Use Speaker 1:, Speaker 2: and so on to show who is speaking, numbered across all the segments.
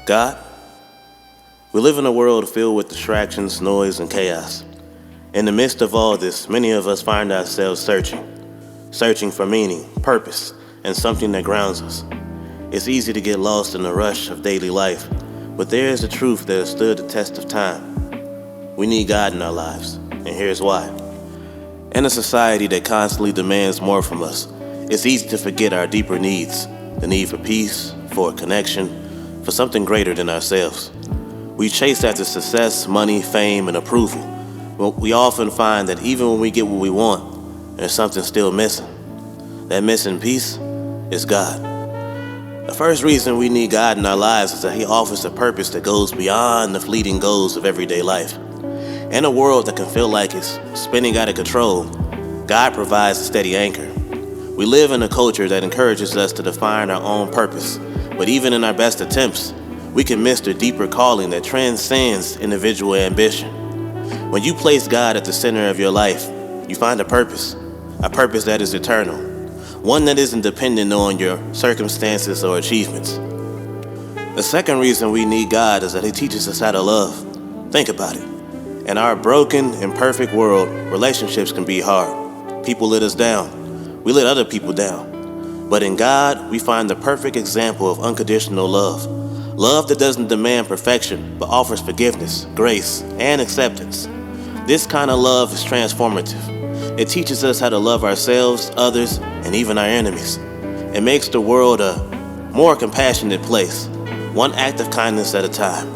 Speaker 1: God, we live in a world filled with distractions, noise, and chaos. In the midst of all this, many of us find ourselves searching for meaning, purpose, and something that grounds us. It's easy to get lost in the rush of daily life, but there is a truth that has stood the test of time. We need God in our lives, and here's why. In a society that constantly demands more from us, it's easy to forget our deeper needs, the need for peace, for a connection, for something greater than ourselves. We chase after success, money, fame, and approval, but we often find that even when we get what we want, there's something still missing. That missing piece is God. The first reason we need God in our lives is that He offers a purpose that goes beyond the fleeting goals of everyday life. In a world that can feel like it's spinning out of control, God provides a steady anchor. We live in a culture that encourages us to define our own purpose, but even in our best attempts, we can miss the deeper calling that transcends individual ambition. When you place God at the center of your life, you find a purpose that is eternal, one that isn't dependent on your circumstances or achievements. The second reason we need God is that He teaches us how to love. Think about it. In our broken, imperfect world, relationships can be hard. People let us down. We let other people down. But in God, we find the perfect example of unconditional love. Love that doesn't demand perfection, but offers forgiveness, grace, and acceptance. This kind of love is transformative. It teaches us how to love ourselves, others, and even our enemies. It makes the world a more compassionate place, one act of kindness at a time.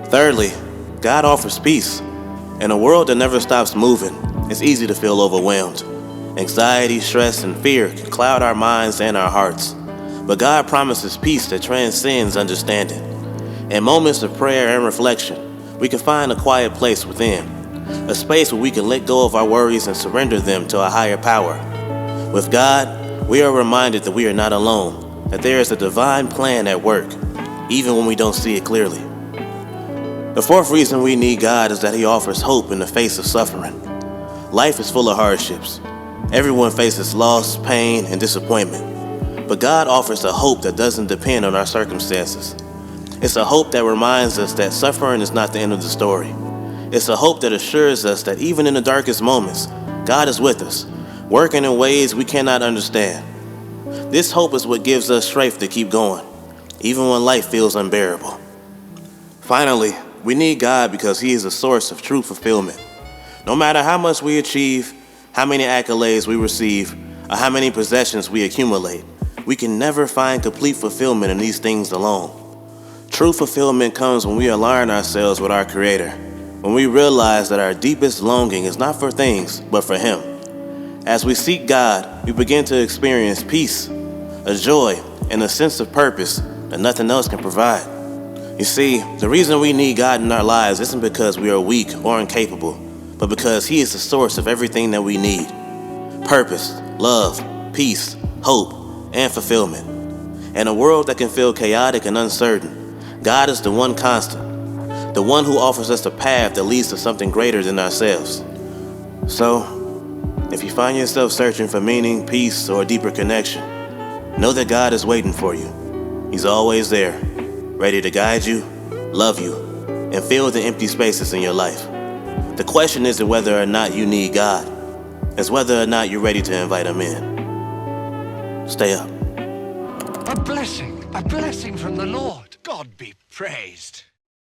Speaker 1: Thirdly, God offers peace. In a world that never stops moving, it's easy to feel overwhelmed. Anxiety, stress, and fear can cloud our minds and our hearts. But God promises peace that transcends understanding. In moments of prayer and reflection, we can find a quiet place within, a space where we can let go of our worries and surrender them to a higher power. With God, we are reminded that we are not alone, that there is a divine plan at work, even when we don't see it clearly. The fourth reason we need God is that He offers hope in the face of suffering. Life is full of hardships. Everyone faces loss, pain, and disappointment. But God offers a hope that doesn't depend on our circumstances. It's a hope that reminds us that suffering is not the end of the story. It's a hope that assures us that even in the darkest moments, God is with us, working in ways we cannot understand. This hope is what gives us strength to keep going, even when life feels unbearable. Finally, we need God because He is a source of true fulfillment. No matter how much we achieve, how many accolades we receive, or how many possessions we accumulate, we can never find complete fulfillment in these things alone. True fulfillment comes when we align ourselves with our Creator, when we realize that our deepest longing is not for things, but for Him. As we seek God, we begin to experience peace, a joy, and a sense of purpose that nothing else can provide. You see, the reason we need God in our lives isn't because we are weak or incapable, but because He is the source of everything that we need. Purpose, love, peace, hope, and fulfillment. In a world that can feel chaotic and uncertain, God is the one constant, the one who offers us a path that leads to something greater than ourselves. So, if you find yourself searching for meaning, peace, or a deeper connection, know that God is waiting for you. He's always there, ready to guide you, love you, and fill the empty spaces in your life. The question isn't whether or not you need God. It's whether or not you're ready to invite Him in. Stay up.
Speaker 2: A blessing from the Lord. God be praised.